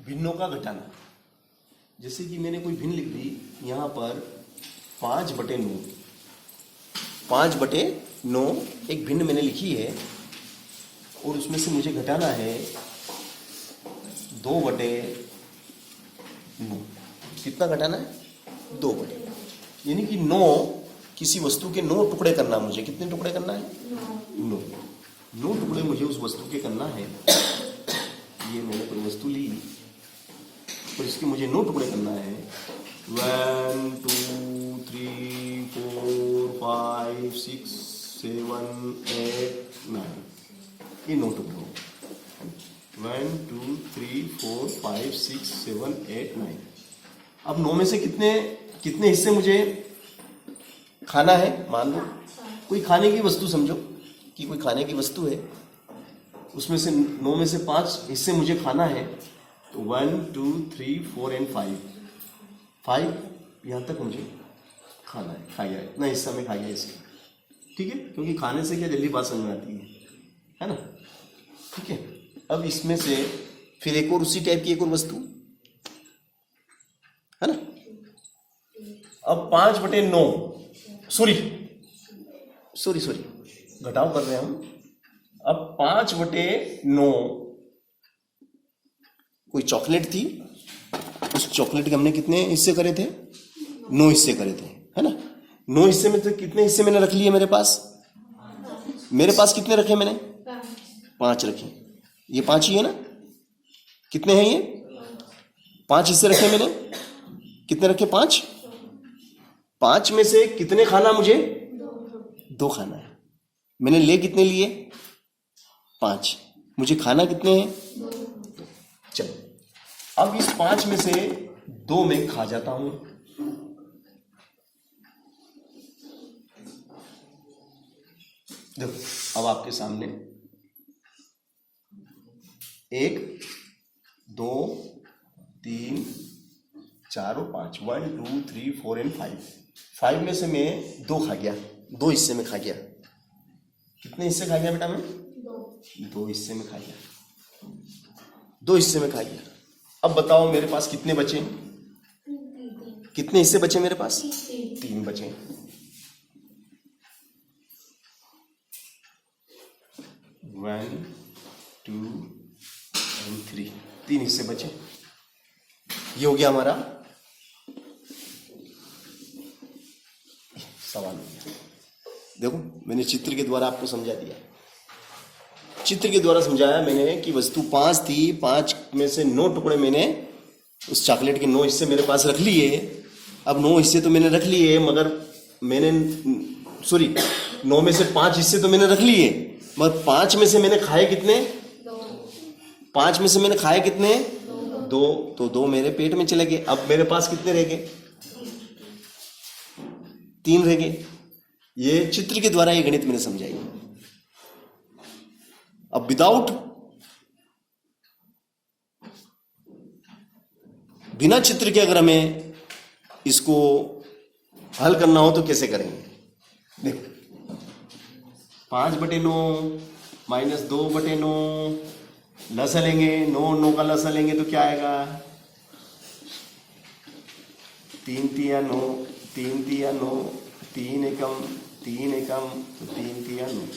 भिन्नों का घटाना। जैसे कि मैंने कोई भिन्न लिख दी यहाँ पर 5/9, 5/9 एक भिन्न मैंने लिखी है और उसमें से मुझे घटाना है 2/9। कितना घटाना है? 2/9, यानी कि 9, किसी वस्तु के 9 टुकड़े करना मुझे। कितने टुकड़े करना है? 9 टुकड़े मुझे उस वस्तु के करना है। ये मैंने कोई वस्तु ली और इसके मुझे 9 टुकड़े करना है। 1 2 3 4 5 6 7 8 9, ये 9 टुकड़े। 1 2 3 4 5 6 7 8 9। अब 9 में से कितने हिस्से मुझे खाना है? मान लो कोई खाने की वस्तु, समझो कि कोई खाने की वस्तु है, उसमें से 9 में से 5 हिस्से मुझे खाना है। तो 1 2 3 4 एंड 5 यहाँ तक मुझे खाना है। खा गया, इतना हिस्सा में खा गया इसे, ठीक है, क्योंकि खाने से क्या जल्दी बात समझ में आती है ना, ठीक है। अब इसमें से फिर एक और उसी टाइप की एक और वस्तु है ना। अब 5/9, सॉरी घटाव कर रहे हैं हम। अब 5/9 कोई चॉकलेट थी, उस चॉकलेट के हमने कितने हिस्से करे थे? 9 हिस्से करे थे, है ना। 9 हिस्से में से कितने हिस्से मैंने रख लिए? मेरे पास कितने रखे मैंने? 5 रखे। ये 5 ही है ना। कितने हैं ये? 5 हिस्से रखे मैंने। कितने रखे? 5 में से कितने खाना मुझे? 2 खाना है। मैंने ले कितने लिए? 5। मुझे खाना कितने हैं? चलो, अब इस 5 में से 2 मैं खा जाता हूं। देखो अब आपके सामने 1 2 3 4 और 5, 1 2 3 4 एंड 5 में से मैं 2 खा गया, 2 हिस्से में खा गया। कितने हिस्से खा गया बेटा मैं? 2 हिस्से में खा गया, 2 हिस्से में खा गया। अब बताओ मेरे पास कितने बचे? कितने हिस्से बचे मेरे पास? 3 बचे। 1 2 एंड 3, 3 हिस्से बचे। ये हो गया हमारा सवाल हो गया। देखो मैंने चित्र के द्वारा आपको समझा दिया। चित्र के द्वारा समझाया मैंने कि वस्तु 5 थी, 5 में से 9 टुकड़े मैंने उस चॉकलेट के 9 हिस्से मेरे पास रख लिए। अब 9 हिस्से तो मैंने रख लिए, मगर मैंने 9 में से 5 हिस्से तो मैंने रख लिए, मगर 5 में से मैंने खाए कितने? 5 में से मैंने खाए कितने? 2। तो 2 मेरे पेट में चले गए। अब मेरे पास कितने रह गए? 3 रह गए। ये चित्र के द्वारा ये गणित मैंने समझाई। अब बिना चित्र के अगर हमें इसको हल करना हो तो कैसे करेंगे? देखो 5/9 माइनस 2/9, लसा लेंगे, 9 का लसा लेंगे तो क्या आएगा? 3 तिया 9, 3 तिया 9, 3 एकम 3 एकम, तो 3 तिया 9।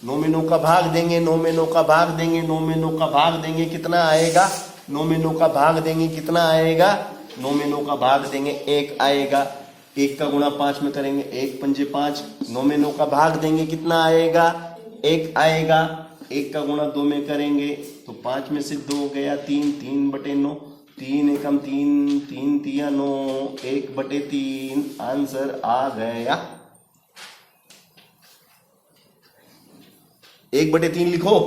9 में 9 का भाग देंगे, 9 में 9 का भाग देंगे, 9 में 9 का भाग देंगे, कितना आएगा? 9 में 9 का भाग देंगे, कितना आएगा? 9 में 9 का भाग देंगे, 1 आएगा। 1 का गुणा 5 में करेंगे, 1 पंजे 5। 9 में 9 का भाग देंगे, कितना आएगा? 1 आएगा। 1 का गुणा 2 में करेंगे तो 5 में से 2 गया 3, 3/9, 3 एकम 3, 3 तिया 9, 1/3। आंसर आ गया। 1/3 लिखो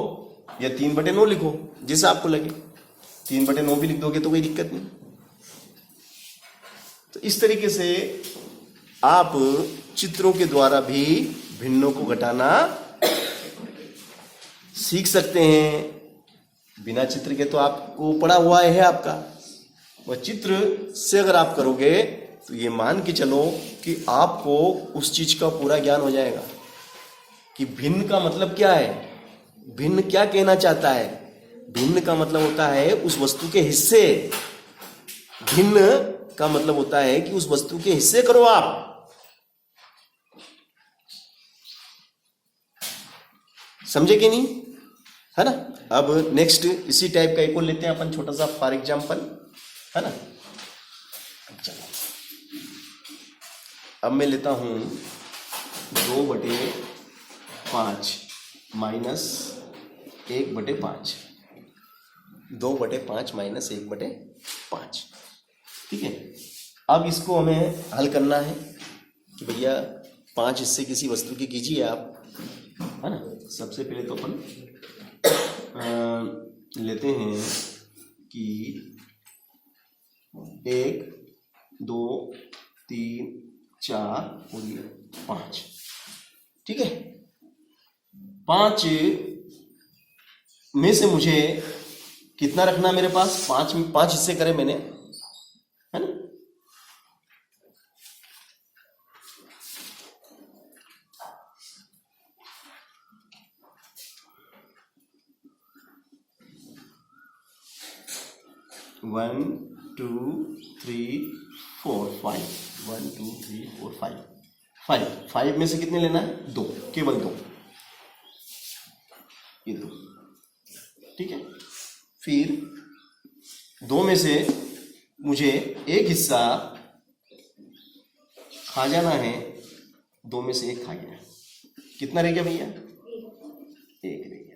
या 3/9 लिखो, जैसा आपको लगे। 3/9 भी लिख दोगे तो कोई दिक्कत नहीं। तो इस तरीके से आप चित्रों के द्वारा भी भिन्नों को घटाना सीख सकते हैं। बिना चित्र के तो आपको पड़ा हुआ है आपका, वह चित्र से अगर आप करोगे तो ये मान के चलो कि आपको उस चीज का पूरा ज्ञान हो जाएगा कि भिन्न का मतलब क्या है, भिन्न क्या कहना चाहता है, भिन्न का मतलब होता है उस वस्तु के हिस्से, भिन्न का मतलब होता है कि उस वस्तु के हिस्से करो आप। समझे कि नहीं, है ना। अब नेक्स्ट इसी टाइप का एक और लेते हैं अपन छोटा सा फॉर एग्जाम्पल, है ना। चलो अब मैं लेता हूं 2/5 माइनस 1/5, 2/5 माइनस 1/5। ठीक है, अब इसको हमें हल करना है कि भैया 5 हिस्से किसी वस्तु के कीजिए आप, है ना। सबसे पहले तो अपन लेते हैं कि 1 2 3 4 और 5। ठीक है, 5 में से मुझे कितना रखना मेरे पास, 5 हिस्से करे मैंने, है ना। One two three four five, 1 2 3 4 5, 5 में से कितने लेना है, 2, केवल 2, ये 2। ठीक है, फिर 2 में से मुझे एक हिस्सा खा जाना है, 2 में से 1 खा गया, कितना रह गया भैया, 1 रह गया।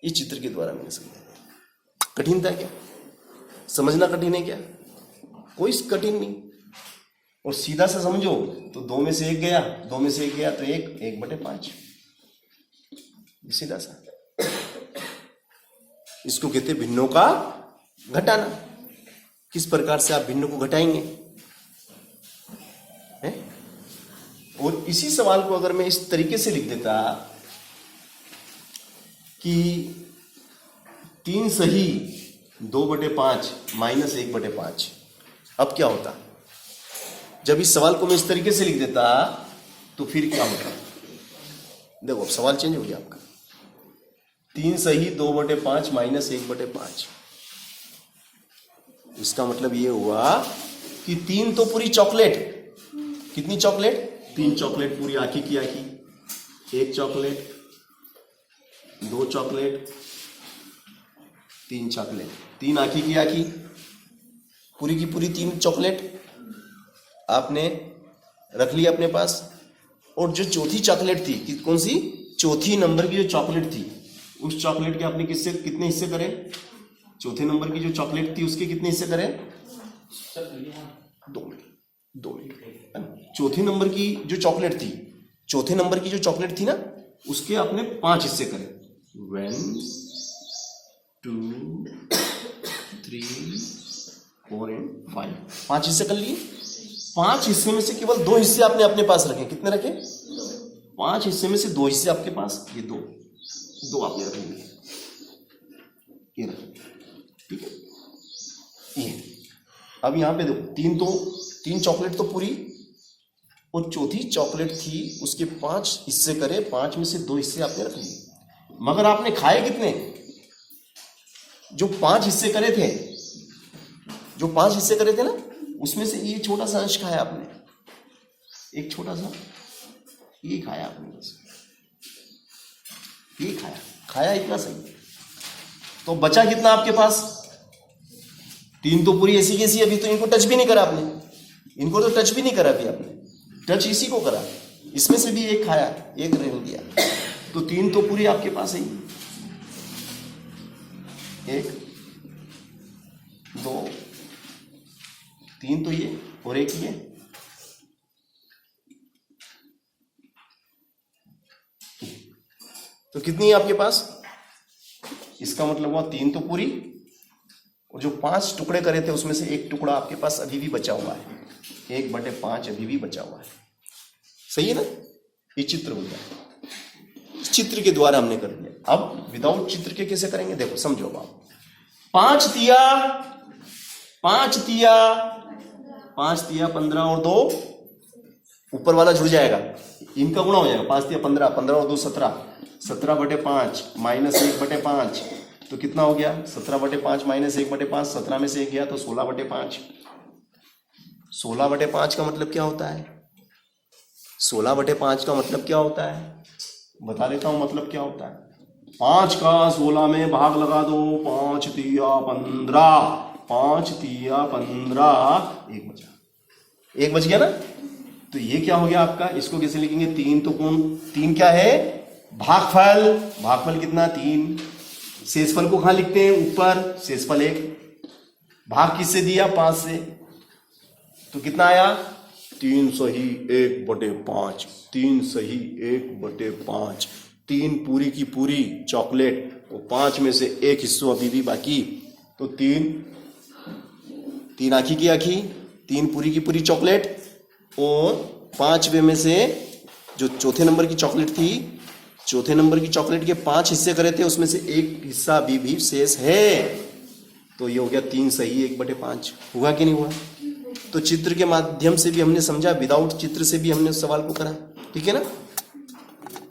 इस चित्र के द्वारा मैंने समझा। कठिन था क्या, समझना कठिन है क्या, कोई कठिन नहीं। और सीधा सा समझो तो 2 में से 1 गया, 2 में से 1 गया तो 1/5, सीधा सा। इसको कहते भिन्नों का घटाना। किस प्रकार से आप भिन्नों को घटाएंगे, है? और इसी सवाल को अगर मैं इस तरीके से लिख देता कि 3 सही 2/5 माइनस 1/5, अब क्या होता। जब इस सवाल को मैं इस तरीके से लिख देता तो फिर क्या होता, देखो अब सवाल चेंज हो गया आपका। 3 सही 2/5 माइनस 1/5, इसका मतलब ये हुआ कि 3 तो पूरी चॉकलेट, कितनी चॉकलेट, 3 चॉकलेट पूरी आखी की आखी, 1 चॉकलेट, 2 चॉकलेट, 3 चॉकलेट, 3 आखी की आखी, पूरी की पूरी 3 चॉकलेट आपने रख ली अपने पास। और जो चौथी चॉकलेट थी, कौन सी, चौथी नंबर की जो चॉकलेट थी, उस चॉकलेट के आपने कितने हिस्से करे, चौथे नंबर की जो चॉकलेट थी उसके कितने हिस्से करे, 2। चौथे नंबर की जो चॉकलेट थी, चौथे नंबर की जो चॉकलेट थी ना, उसके आपने 5 हिस्से करे, 1 2 3 4 एंड 5, 5 हिस्से कर लिए। 5 हिस्से में से केवल 2 हिस्से आपने अपने पास रखे, कितने रखे, 5 हिस्से में से 2 हिस्से आपके पास, ये 2 आपने रख लिए, ये रखे। ठीक है, ये अब यहां पे देखो, 3 चॉकलेट तो पूरी, और चौथी चॉकलेट थी उसके 5 हिस्से करे, 5 में से 2 हिस्से आपने रख लिए। मगर आपने खाए कितने, जो 5 हिस्से करे थे, जो 5 हिस्से करे थे ना, उसमें से ये छोटा सा अंश खाया आपने, एक छोटा सा ये खाया आपने, बस ये खाया इतना सही। तो बचा कितना आपके पास, 3 तो पूरी ऐसी कैसी, अभी तो इनको टच भी नहीं करा आपने, इनको तो टच भी नहीं करा अभी आपने, टच इसी को करा, इसमें से भी 1 खाया, 1 रह गया, तो 3 तो पूरी आपके पास है, 1 2 3 तो ये, और 1 ये, तो कितनी है आपके पास, इसका मतलब हुआ 3 तो पूरी, और जो 5 टुकड़े करे थे उसमें से 1 टुकड़ा आपके पास अभी भी बचा हुआ है, 1/5 अभी भी बचा हुआ है। सही है ना, ये चित्र हो गया। इस चित्र के द्वारा हमने कर दिया। अब विदाउट चित्र के कैसे करेंगे, देखो समझो आप, 5 तिया 15 और 2 ऊपर वाला जुड़ जाएगा, इनका गुणा हो जाएगा, 5 तिया 15, 15 और 2 17, 17/5 -1/5 तो कितना हो गया? 17/5 -1/5, 17 में से 1 गया तो 16/5। 16/5 का मतलब क्या होता है? 16/5 का मतलब क्या होता है? बता देता हूं मतलब क्या होता है। 5 का 16 में भाग लगा दो, 5 तिया 15, 5 तिया 15, 1 बचा। 1 बच गया ना? तो ये क्या हो गया आपका? इसको कैसे लिखेंगे? 3 तो कौन? 3 क्या है? भागफल। भागफल कितना? 3। शेषफल को कहां लिखते हैं? ऊपर। शेषफल 1। भाग किससे दिया? 5 से। तो कितना आया? 3 सही 1/5। 3 सही 1/5। 3 पूरी की पूरी चॉकलेट, वो 5 में से 1 हिस्सा अभी भी बाकी, तो 3 आखी की आखी, 3 पूरी की पूरी चॉकलेट, और 5वें में से जो चौथे नंबर की चॉकलेट थी, चौथे नंबर की चॉकलेट के 5 हिस्से करे थे, उसमें से 1 हिस्सा अभी भी शेष है। तो ये हो गया 3 सही 1/5। हुआ कि नहीं हुआ? तो चित्र के माध्यम से भी हमने समझा, विदाउट चित्र से भी हमने उस सवाल को करा। ठीक है ना?